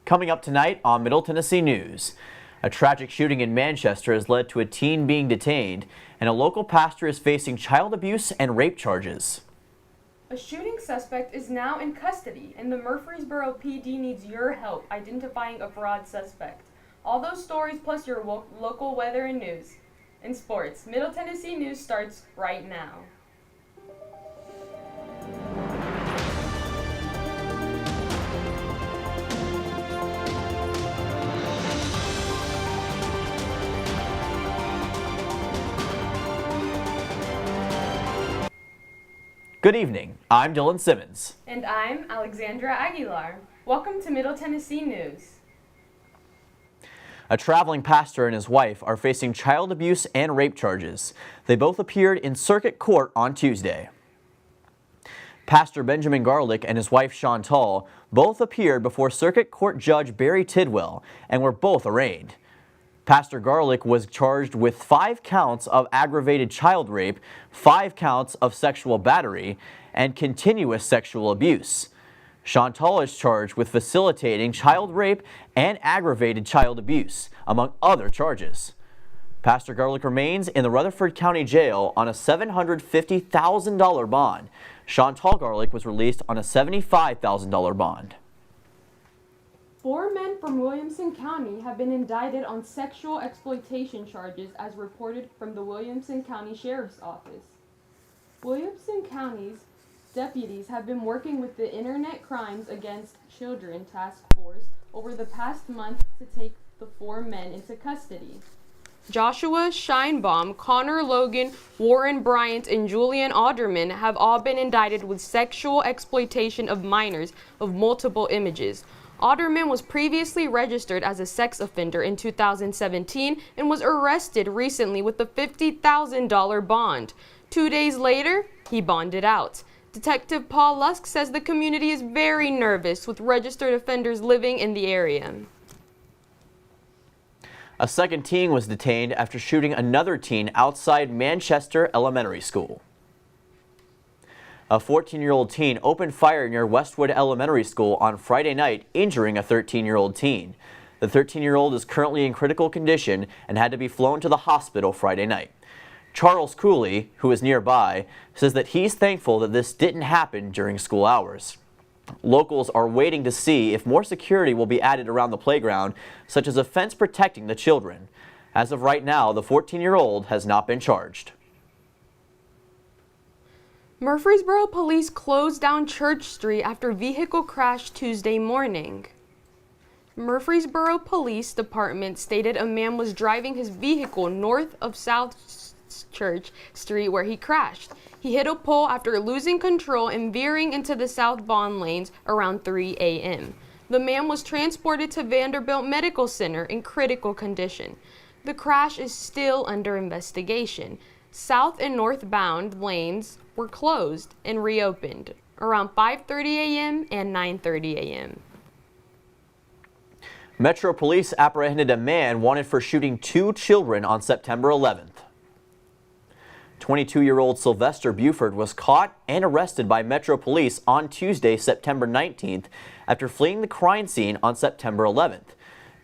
Coming up tonight on Middle Tennessee News, a tragic shooting in Manchester has led to a teen being detained, and a local pastor is facing child abuse and rape charges. A shooting suspect is now in custody, and the Murfreesboro PD needs your help identifying a fraud suspect. All those stories plus your local weather and news. In sports, Middle Tennessee News starts right now. Good evening, I'm Dylan Simmons. And I'm Alexandra Aguilar. Welcome to Middle Tennessee News. A traveling pastor and his wife are facing child abuse and rape charges. They both appeared in circuit court on Tuesday. Pastor Benjamin Garlick and his wife Chantal both appeared before Circuit Court Judge Barry Tidwell and were both arraigned. Pastor Garlick was charged with 5 counts of aggravated child rape, 5 counts of sexual battery, and continuous sexual abuse. Chantal is charged with facilitating child rape and aggravated child abuse, among other charges. Pastor Garlick remains in the Rutherford County Jail on a $750,000 bond. Chantal Garlick was released on a $75,000 bond. 4 men from Williamson County have been indicted on sexual exploitation charges as reported from the Williamson County Sheriff's Office. Williamson County's deputies have been working with the Internet Crimes Against Children Task Force over the past month to take the 4 men into custody. Joshua Scheinbaum, Connor Logan, Warren Bryant, and Julian Alderman have all been indicted with sexual exploitation of minors of multiple images. Alderman was previously registered as a sex offender in 2017 and was arrested recently with a $50,000 bond. 2 days later, he bonded out. Detective Paul Lusk says the community is very nervous with registered offenders living in the area. A second teen was detained after shooting another teen outside Manchester Elementary School. A 14-year-old teen opened fire near Westwood Elementary School on Friday night, injuring a 13-year-old teen. The 13-year-old is currently in critical condition and had to be flown to the hospital Friday night. Charles Cooley, who is nearby, says that he's thankful that this didn't happen during school hours. Locals are waiting to see if more security will be added around the playground, such as a fence protecting the children. As of right now, the 14-year-old has not been charged. Murfreesboro police closed down Church Street after vehicle crash Tuesday morning. Murfreesboro Police Department stated a man was driving his vehicle north of South Church Street where he crashed. He hit a pole after losing control and veering into the southbound lanes around 3 a.m. The man was transported to Vanderbilt Medical Center in critical condition. The crash is still under investigation. South and northbound lanes were closed and reopened around 5:30 a.m. and 9:30 a.m. Metro Police apprehended a man wanted for shooting 2 children on September 11th. 22-year-old Sylvester Buford was caught and arrested by Metro Police on Tuesday, September 19th, after fleeing the crime scene on September 11th.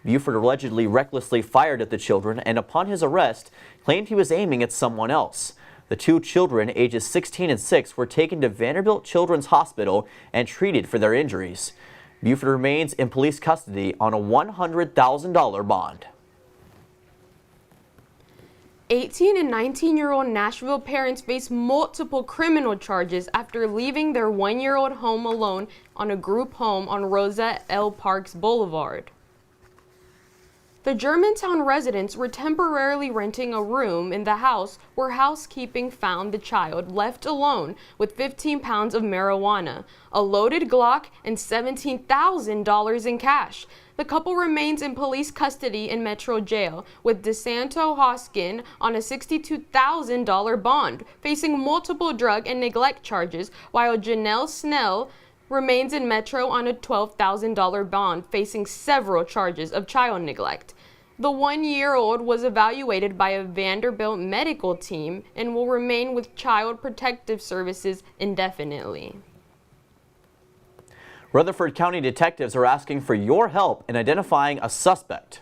Buford allegedly recklessly fired at the children and upon his arrest claimed he was aiming at someone else. The 2 children, ages 16 and 6, were taken to Vanderbilt Children's Hospital and treated for their injuries. Buford remains in police custody on a $100,000 bond. 18 and 19-year-old Nashville parents face multiple criminal charges after leaving their 1-year-old home alone on a group home on Rosa L. Parks Boulevard. The Germantown residents were temporarily renting a room in the house where housekeeping found the child left alone with 15 pounds of marijuana, a loaded Glock, and $17,000 in cash. The couple remains in police custody in Metro Jail, with DeSanto Hoskin on a $62,000 bond, facing multiple drug and neglect charges, while Janelle Snell remains in Metro on a $12,000 bond, facing several charges of child neglect. The 1-year-old was evaluated by a Vanderbilt medical team and will remain with Child Protective Services indefinitely. Rutherford County detectives are asking for your help in identifying a suspect.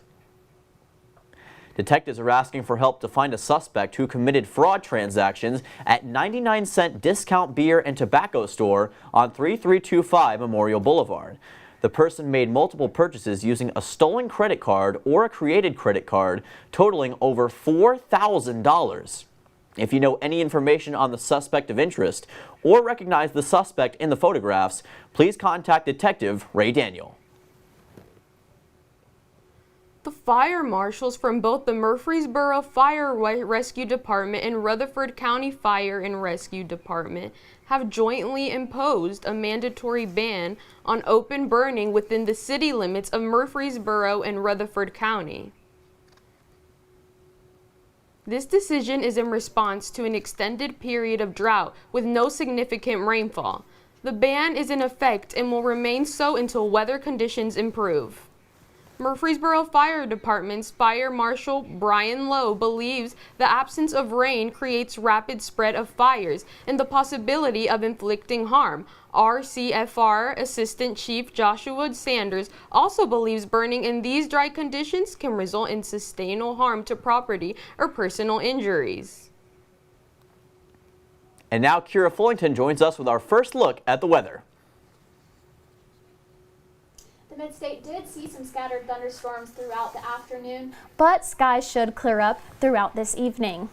Detectives are asking for help to find a suspect who committed fraud transactions at 99-cent discount beer and tobacco store on 3325 Memorial Boulevard. The person made multiple purchases using a stolen credit card or a created credit card totaling over $4,000. If you know any information on the suspect of interest or recognize the suspect in the photographs, please contact Detective Ray Daniel. The fire marshals from both the Murfreesboro Fire Rescue Department and Rutherford County Fire and Rescue Department have jointly imposed a mandatory ban on open burning within the city limits of Murfreesboro and Rutherford County. This decision is in response to an extended period of drought with no significant rainfall. The ban is in effect and will remain so until weather conditions improve. Murfreesboro Fire Department's Fire Marshal Brian Lowe believes the absence of rain creates rapid spread of fires and the possibility of inflicting harm. RCFR Assistant Chief Joshua Sanders also believes burning in these dry conditions can result in sustainable harm to property or personal injuries. And now Kira Fullington joins us with our first look at the weather. The Mid-State did see some scattered thunderstorms throughout the afternoon, but skies should clear up throughout this evening.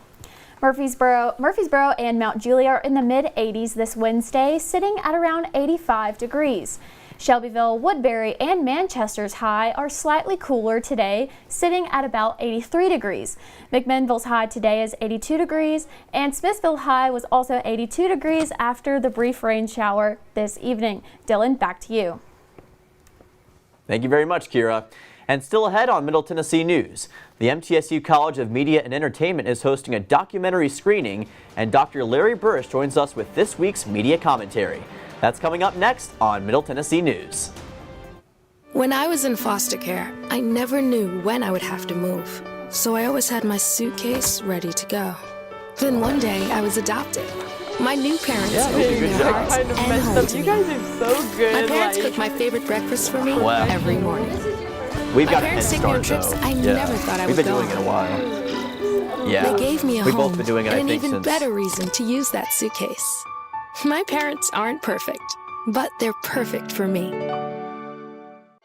Murfreesboro and Mount Juliet are in the mid-80s this Wednesday, sitting at around 85 degrees. Shelbyville, Woodbury, and Manchester's high are slightly cooler today, sitting at about 83 degrees. McMinnville's high today is 82 degrees, and Smithville high was also 82 degrees after the brief rain shower this evening. Dylan, back to you. Thank you very much, Kira. And still ahead on Middle Tennessee News, the MTSU College of Media and Entertainment is hosting a documentary screening, and Dr. Larry Burrish joins us with this week's media commentary. That's coming up next on Middle Tennessee News. When I was in foster care, I never knew when I would have to move, so I always had my suitcase ready to go. Then one day I was adopted. My new parents opened their hearts and home to me. You guys are so good. My parents cook my favorite breakfast for me every morning. We've got my a head parents take me on start, trips though. I never thought I would go. We've been doing it a while. Yeah. They gave me a We've home both been doing it, and I an think, even since... better reason to use that suitcase. My parents aren't perfect, but they're perfect for me.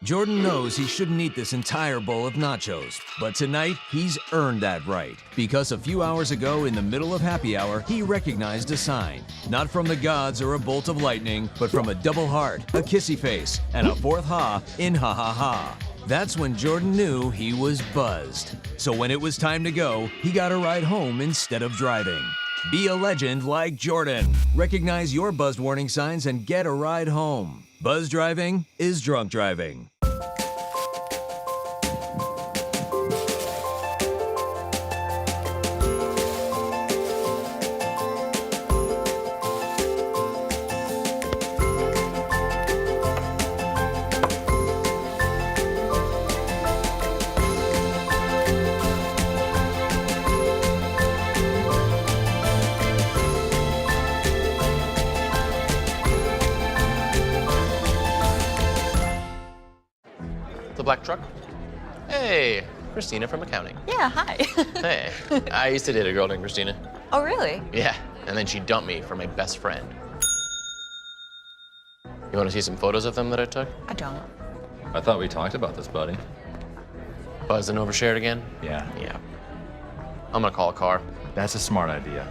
Jordan knows he shouldn't eat this entire bowl of nachos, but tonight he's earned that right because a few hours ago in the middle of happy hour, he recognized a sign. Not from the gods or a bolt of lightning, but from a double heart, a kissy face, and a fourth ha in ha ha ha. That's when Jordan knew he was buzzed. So when it was time to go, he got a ride home instead of driving. Be a legend like Jordan. Recognize your buzzed warning signs and get a ride home. Buzz driving is drunk driving. The black truck? Hey, Christina from accounting. Yeah, hi. Hey, I used to date a girl named Christina. Oh, really? Yeah, and then she dumped me for my best friend. You want to see some photos of them that I took? I don't. I thought we talked about this, buddy. Buzz and overshared again? Yeah. Yeah. I'm gonna call a car. That's a smart idea.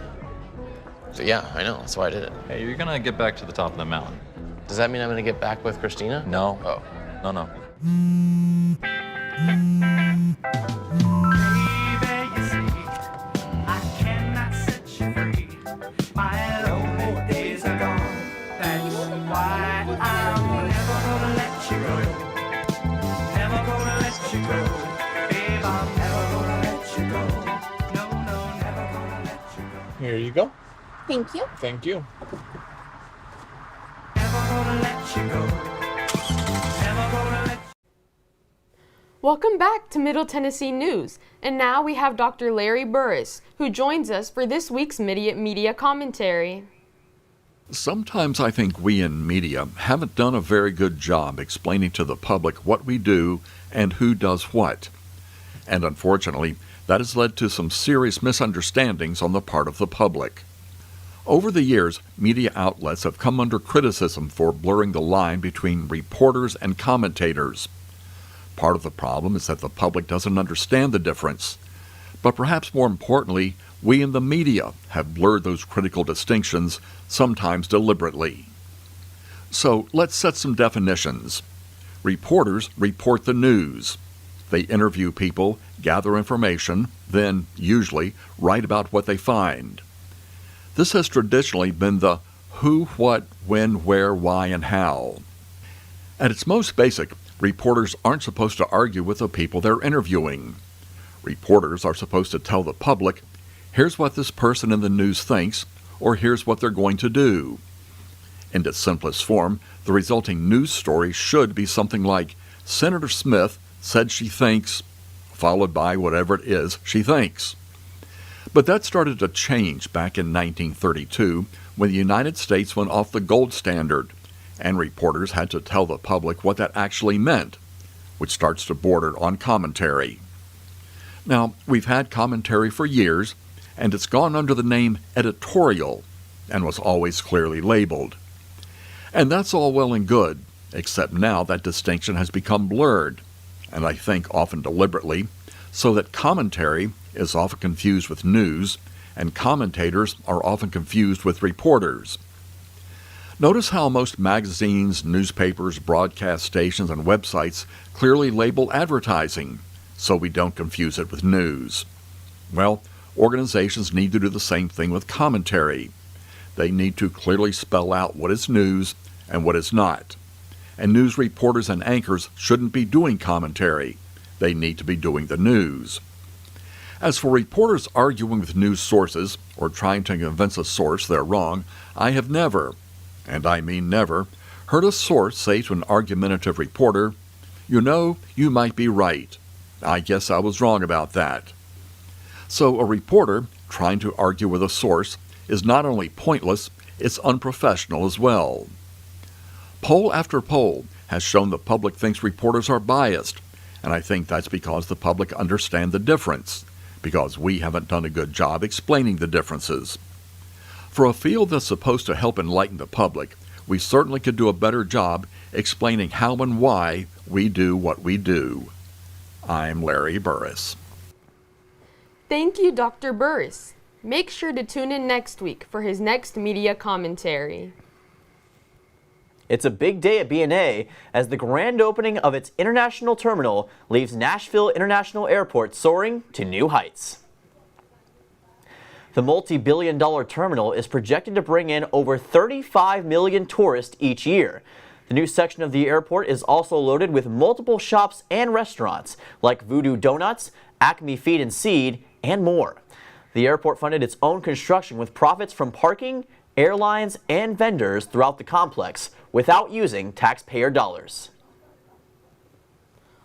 So yeah, I know, that's why I did it. Hey, you're gonna get back to the top of the mountain. Does that mean I'm gonna get back with Christina? No. Oh. No. Here you go. Thank you. Thank you. Welcome back to Middle Tennessee News. And now we have Dr. Larry Burrish, who joins us for this week's media commentary. Sometimes I think we in media haven't done a very good job explaining to the public what we do and who does what. And unfortunately, that has led to some serious misunderstandings on the part of the public. Over the years, media outlets have come under criticism for blurring the line between reporters and commentators. Part of the problem is that the public doesn't understand the difference. But perhaps more importantly, we in the media have blurred those critical distinctions, sometimes deliberately. So let's set some definitions. Reporters report the news. They interview people, gather information, then, usually, write about what they find. This has traditionally been the who, what, when, where, why, and how. At its most basic, reporters aren't supposed to argue with the people they're interviewing. Reporters are supposed to tell the public, here's what this person in the news thinks, or here's what they're going to do. In its simplest form, the resulting news story should be something like, Senator Smith said she thinks, followed by whatever it is she thinks. But that started to change back in 1932 when the United States went off the gold standard, and reporters had to tell the public what that actually meant, which starts to border on commentary. Now, we've had commentary for years, and it's gone under the name editorial, and was always clearly labeled. And that's all well and good, except now that distinction has become blurred, and I think often deliberately, so that commentary is often confused with news, and commentators are often confused with reporters. Notice how most magazines, newspapers, broadcast stations, and websites clearly label advertising, so we don't confuse it with news. Well, organizations need to do the same thing with commentary. They need to clearly spell out what is news and what is not. And news reporters and anchors shouldn't be doing commentary. They need to be doing the news. As for reporters arguing with news sources or trying to convince a source they're wrong, I have never, and I mean never, heard a source say to an argumentative reporter, "You know, you might be right. I guess I was wrong about that." So a reporter trying to argue with a source is not only pointless, it's unprofessional as well. Poll after poll has shown the public thinks reporters are biased, and I think that's because the public understand the difference, because we haven't done a good job explaining the differences. For a field that's supposed to help enlighten the public, we certainly could do a better job explaining how and why we do what we do. I'm Larry Burris. Thank you, Dr. Burris. Make sure to tune in next week for his next media commentary. It's a big day at B&A as the grand opening of its international terminal leaves Nashville International Airport soaring to new heights. The multi-billion-dollar terminal is projected to bring in over 35 million tourists each year. The new section of the airport is also loaded with multiple shops and restaurants like Voodoo Donuts, Acme Feed and Seed, and more. The airport funded its own construction with profits from parking, airlines, and vendors throughout the complex without using taxpayer dollars.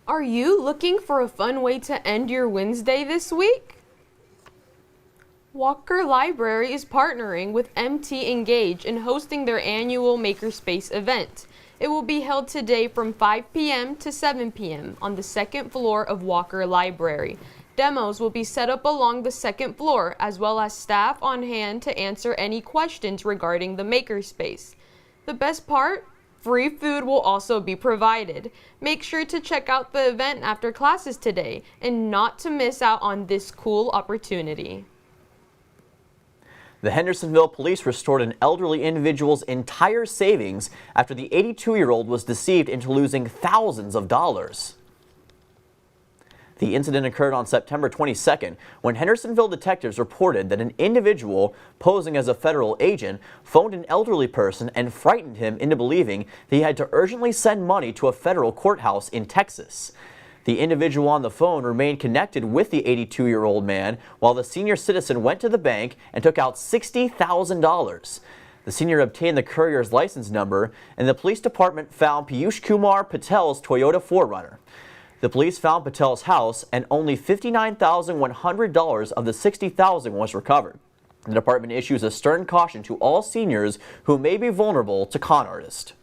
Are you looking for a fun way to end your Wednesday this week? Walker Library is partnering with MT Engage in hosting their annual Makerspace event. It will be held today from 5 p.m. to 7 p.m. on the second floor of Walker Library. Demos will be set up along the second floor, as well as staff on hand to answer any questions regarding the Makerspace. The best part? Free food will also be provided. Make sure to check out the event after classes today and not to miss out on this cool opportunity. The Hendersonville police restored an elderly individual's entire savings after the 82-year-old was deceived into losing thousands of dollars. The incident occurred on September 22nd when Hendersonville detectives reported that an individual posing as a federal agent phoned an elderly person and frightened him into believing that he had to urgently send money to a federal courthouse in Texas. The individual on the phone remained connected with the 82-year-old man while the senior citizen went to the bank and took out $60,000. The senior obtained the courier's license number, and the police department found Piyush Kumar Patel's Toyota 4Runner. The police found Patel's house, and only $59,100 of the $60,000 was recovered. The department issues a stern caution to all seniors who may be vulnerable to con artists.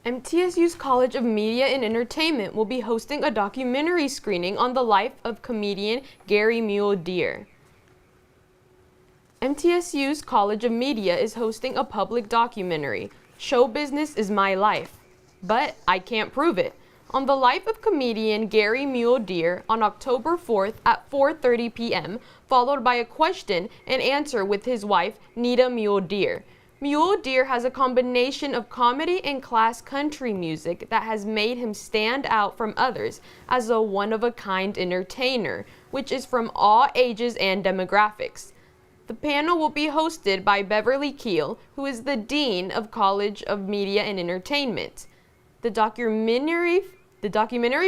MTSU's College of Media and Entertainment will be hosting a documentary screening on the life of comedian Gary Mule Deer. MTSU's College of Media is hosting a public documentary, Show Business is My Life, but I Can't Prove It, on the life of comedian Gary Mule Deer on October 4th at 4:30 p.m., followed by a question and answer with his wife, Nita Mule Deer. Mule Deer has a combination of comedy and class country music that has made him stand out from others as a one-of-a-kind entertainer, which is from all ages and demographics. The panel will be hosted by Beverly Keel, who is the Dean of College of Media and Entertainment. The documentary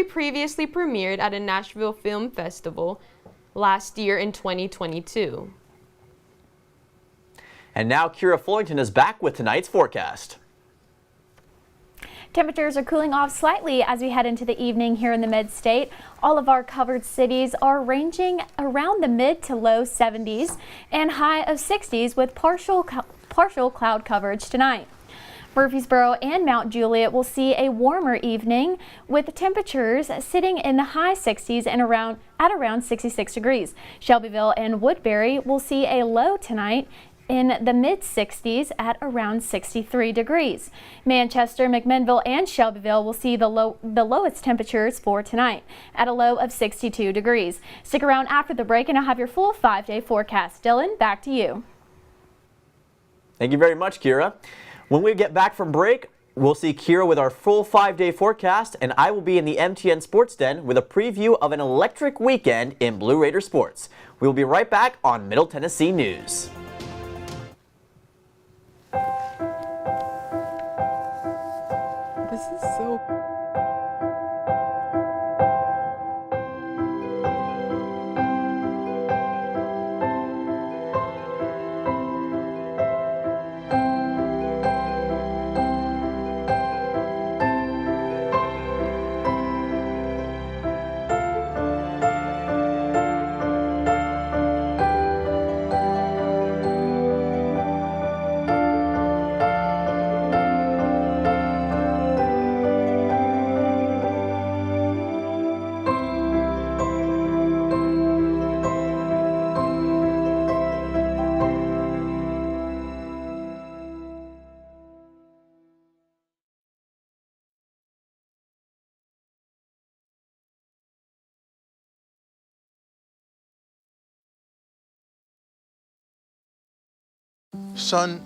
previously premiered at a Nashville Film Festival last year in 2022. And now Kira Fullington is back with tonight's forecast. Temperatures are cooling off slightly as we head into the evening here in the mid-state. All of our covered cities are ranging around the mid to low 70s and high of 60s with partial cloud coverage tonight. Murfreesboro and Mount Juliet will see a warmer evening with temperatures sitting in the high 60s and at around 66 degrees. Shelbyville and Woodbury will see a low tonight in the mid-60s at around 63 degrees. Manchester, McMinnville, and Shelbyville will see the lowest temperatures for tonight at a low of 62 degrees. Stick around after the break and I'll have your full 5-day forecast. Dylan, back to you. Thank you very much, Kira. When we get back from break, we'll see Kira with our full 5-day forecast, and I will be in the MTN Sports Den with a preview of an electric weekend in Blue Raider sports. We will be right back on Middle Tennessee News. This is so... Son,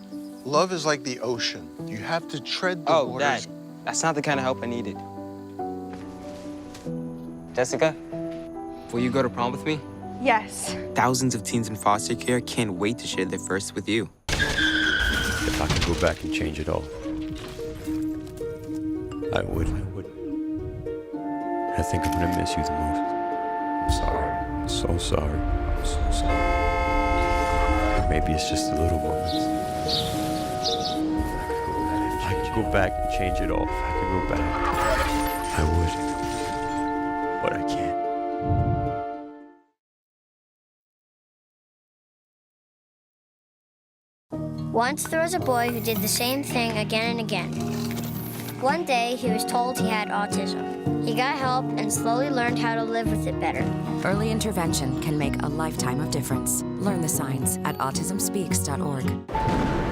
love is like the ocean. You have to tread the waters. Dad, that's not the kind of help I needed. Jessica, will you go to prom with me? Yes. Thousands of teens in foster care can't wait to share their first with you. If I could go back and change it all, I would. I think I'm gonna miss you the most. I'm sorry. I'm so sorry. I'm so sorry. Maybe it's just the little moments. If I could go back and change it all. If I could go back, I would. But I can't. Once there was a boy who did the same thing again and again. One day, he was told he had autism. He got help and slowly learned how to live with it better. Early intervention can make a lifetime of difference. Learn the signs at autismspeaks.org.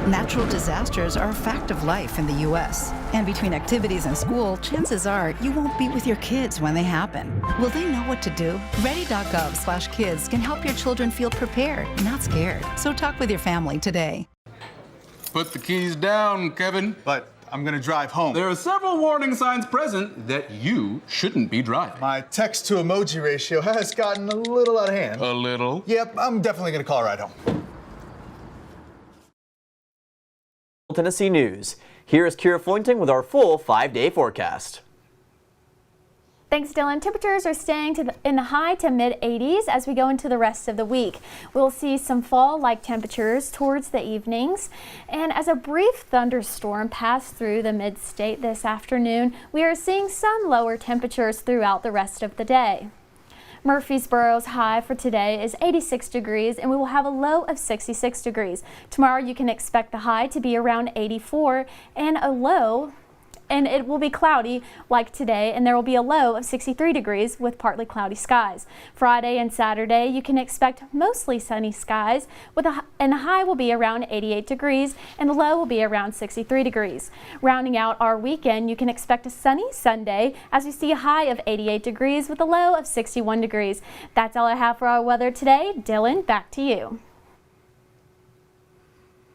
Natural disasters are a fact of life in the U.S. And between activities and school, chances are you won't be with your kids when they happen. Will they know what to do? Ready.gov/kids can help your children feel prepared, not scared. So talk with your family today. Put the keys down, Kevin. But I'm gonna drive home. There are several warning signs present that you shouldn't be driving. My text to emoji ratio has gotten a little out of hand. A little? Yep, I'm definitely gonna call a ride home. Tennessee News. Here is Kira Fullington with our full 5-day forecast. Thanks, Dylan. Temperatures are staying in the high to mid 80s as we go into the rest of the week. We'll see some fall-like temperatures towards the evenings. And as a brief thunderstorm passed through the mid-state this afternoon, we are seeing some lower temperatures throughout the rest of the day. Murfreesboro's high for today is 86 degrees and we will have a low of 66 degrees. Tomorrow you can expect the high to be around 84 and a low, and it will be cloudy like today, and there will be a low of 63 degrees with partly cloudy skies. Friday and Saturday you can expect mostly sunny skies and the high will be around 88 degrees and the low will be around 63 degrees. Rounding out our weekend, you can expect a sunny Sunday as we see a high of 88 degrees with a low of 61 degrees. That's all I have for our weather today. Dylan, back to you.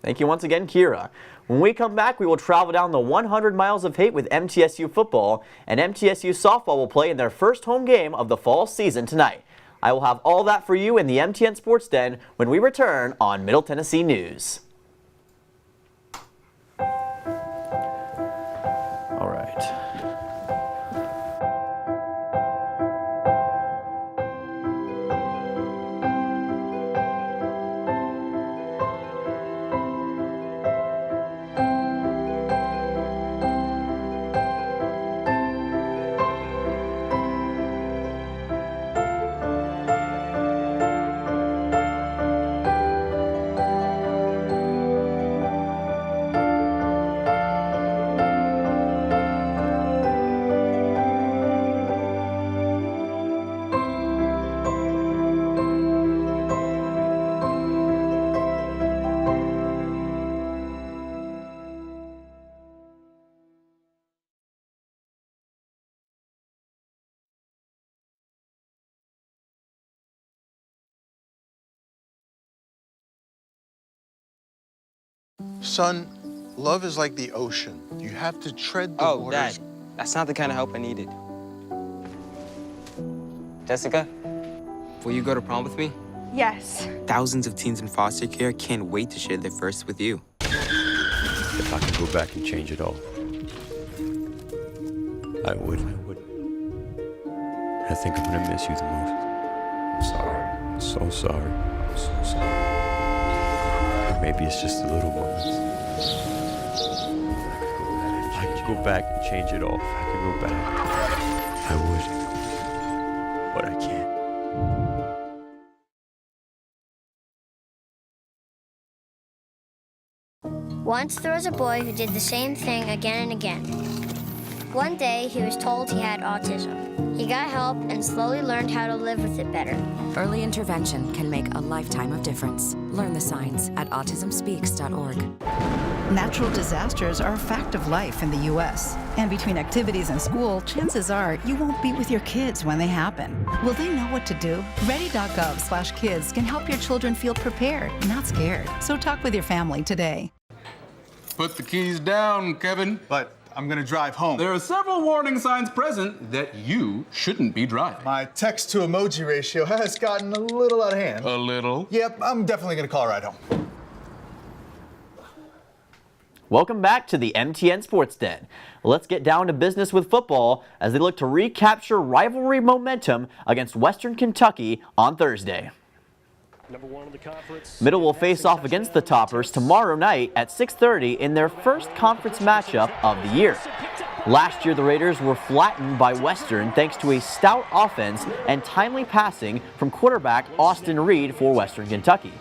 Thank you once again, Kira. When we come back, we will travel down the 100 miles of hate with MTSU football, and MTSU softball will play in their first home game of the fall season tonight. I will have all that for you in the MTN Sports Den when we return on Middle Tennessee News. All right. Son, love is like the ocean. You have to tread the waters. Dad, that's not the kind of help I needed. Jessica, will you go to prom with me? Yes. Thousands of teens in foster care can't wait to share their first with you. If I could go back and change it all, I would. I think I'm gonna miss you the most. I'm sorry. I'm so sorry. I'm so sorry. Maybe it's just the little moments. If I could go back and change it all, if I could go back, I would. But I can't. Once there was a boy who did the same thing again and again. One day, he was told he had autism. He got help and slowly learned how to live with it better. Early intervention can make a lifetime of difference. Learn the signs at autismspeaks.org. Natural disasters are a fact of life in the U.S. And between activities and school, chances are you won't be with your kids when they happen. Will they know what to do? Ready.gov/kids can help your children feel prepared, not scared. So talk with your family today. Put the keys down, Kevin. But I'm gonna drive home. There are several warning signs present that you shouldn't be driving. My text to emoji ratio has gotten a little out of hand. A little? Yep, I'm definitely gonna call a ride home. Welcome back to the MTN Sports Den. Let's get down to business with football as they look to recapture rivalry momentum against Western Kentucky on Thursday. Middle will face off against the Toppers tomorrow night at 6:30 in their first conference matchup of the year. Last year, the Raiders were flattened by Western thanks to a stout offense and timely passing from quarterback Austin Reed for Western Kentucky.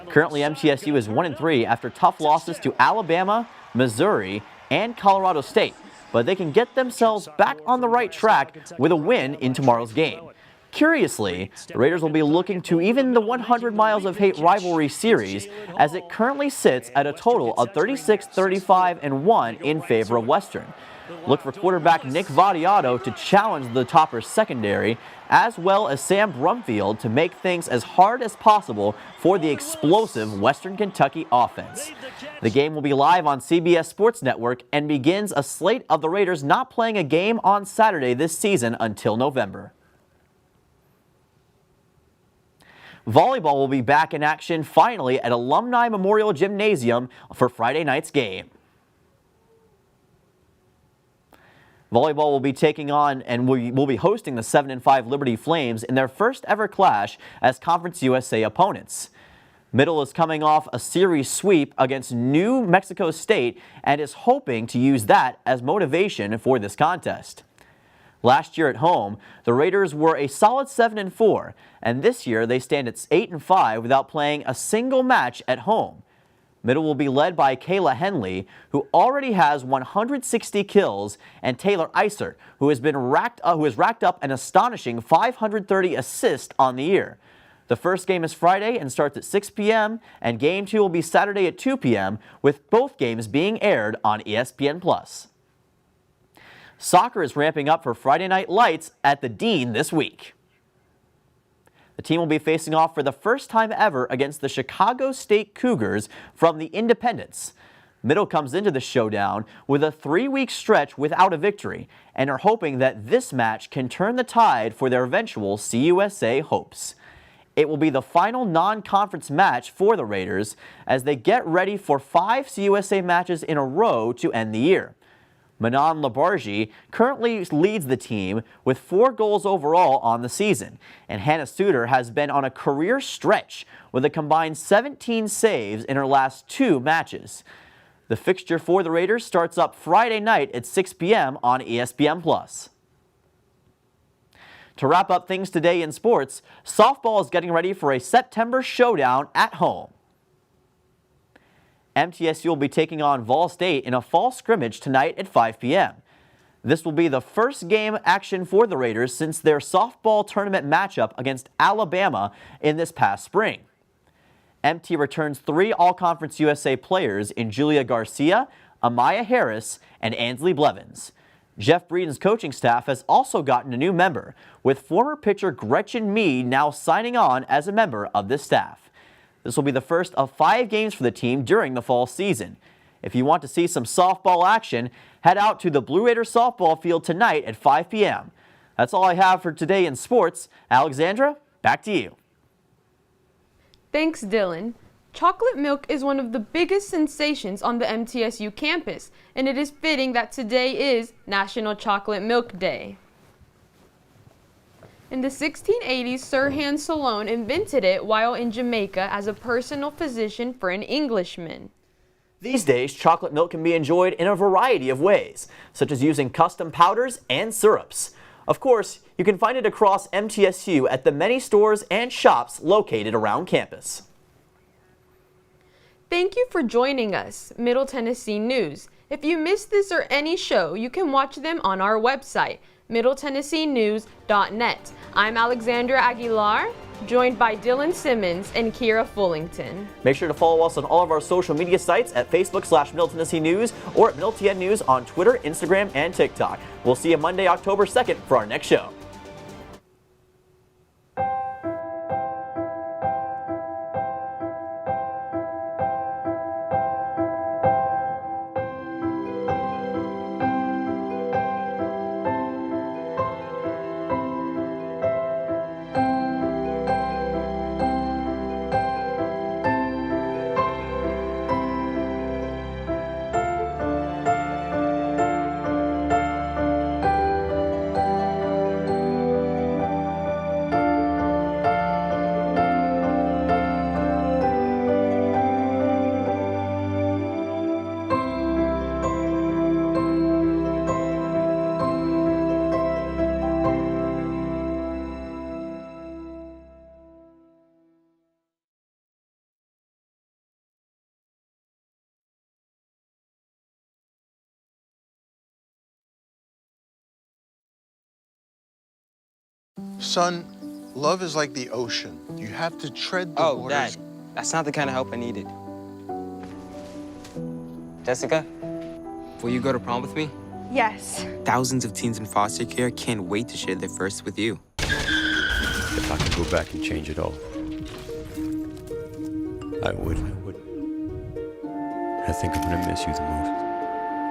Currently, MTSU is 1-3 after tough losses to Alabama, Missouri, and Colorado State, but they can get themselves back on the right track with a win in tomorrow's game. Curiously, the Raiders will be looking to even the 100 Miles of Hate rivalry series as it currently sits at a total of 36-35-1 in favor of Western. Look for quarterback Nick Vadiato to challenge the Toppers secondary, as well as Sam Brumfield to make things as hard as possible for the explosive Western Kentucky offense. The game will be live on CBS Sports Network and begins a slate of the Raiders not playing a game on Saturday this season until November. Volleyball will be back in action finally at Alumni Memorial Gymnasium for Friday night's game. Volleyball will be taking on and will be hosting the 7-5 Liberty Flames in their first ever clash as Conference USA opponents. Middle is coming off a series sweep against New Mexico State and is hoping to use that as motivation for this contest. Last year at home, the Raiders were a solid 7-4, and this year they stand at 8-5 without playing a single match at home. Middle will be led by Kayla Henley, who already has 160 kills, and Taylor Isert, who has racked up an astonishing 530 assists on the year. The first game is Friday and starts at 6 p.m., and Game 2 will be Saturday at 2 p.m., with both games being aired on ESPN+. Soccer is ramping up for Friday Night Lights at the Dean this week. The team will be facing off for the first time ever against the Chicago State Cougars from the Independents. Middle comes into the showdown with a 3-week stretch without a victory and are hoping that this match can turn the tide for their eventual CUSA hopes. It will be the final non-conference match for the Raiders as they get ready for 5 CUSA matches in a row to end the year. Manon Labarge currently leads the team with 4 goals overall on the season, and Hannah Suter has been on a career stretch with a combined 17 saves in her last 2 matches. The fixture for the Raiders starts up Friday night at 6 p.m. on ESPN+. To wrap up things today in sports, softball is getting ready for a September showdown at home. MTSU will be taking on Vol State in a fall scrimmage tonight at 5 p.m. This will be the first game action for the Raiders since their softball tournament matchup against Alabama in this past spring. MT returns 3 All-Conference USA players in Julia Garcia, Amaya Harris, and Ansley Blevins. Jeff Breeden's coaching staff has also gotten a new member, with former pitcher Gretchen Mead now signing on as a member of this staff. This will be the first of 5 games for the team during the fall season. If you want to see some softball action, head out to the Blue Raider softball field tonight at 5 p.m. That's all I have for today in sports. Alexandra, back to you. Thanks, Dylan. Chocolate milk is one of the biggest sensations on the MTSU campus, and it is fitting that today is National Chocolate Milk Day. In the 1680s, Sirhan Salone invented it while in Jamaica as a personal physician for an Englishman. These days, chocolate milk can be enjoyed in a variety of ways, such as using custom powders and syrups. Of course, you can find it across MTSU at the many stores and shops located around campus. Thank you for joining us, Middle Tennessee News. If you missed this or any show, you can watch them on our website, middletennesseenews.net. I'm Alexandra Aguilar, joined by Dylan Simmons and Kira Fullington. Make sure to follow us on all of our social media sites at Facebook/Middle Tennessee News or at Middle TN News on Twitter, Instagram, and TikTok. We'll see you Monday, October 2nd for our next show. Son, love is like the ocean. You have to tread the waters. Dad, that's not the kind of help I needed. Jessica, will you go to prom with me? Yes. Thousands of teens in foster care can't wait to share their first with you. If I could go back and change it all, I would. I think I'm gonna miss you the most.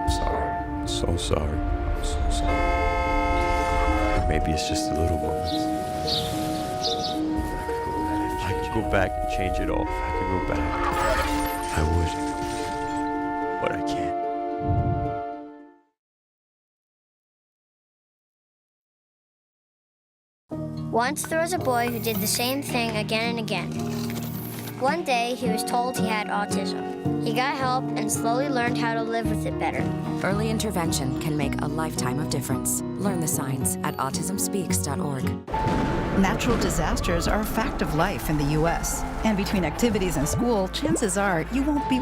I'm sorry. I'm so sorry. I'm so sorry. Maybe it's just the little moments. I could go back and change it all. If I could go back, I would. But I can't. Once there was a boy who did the same thing again and again. One day, he was told he had autism. He got help and slowly learned how to live with it better. Early intervention can make a lifetime of difference. Learn the signs at autismspeaks.org. Natural disasters are a fact of life in the U.S., and between activities and school, chances are you won't be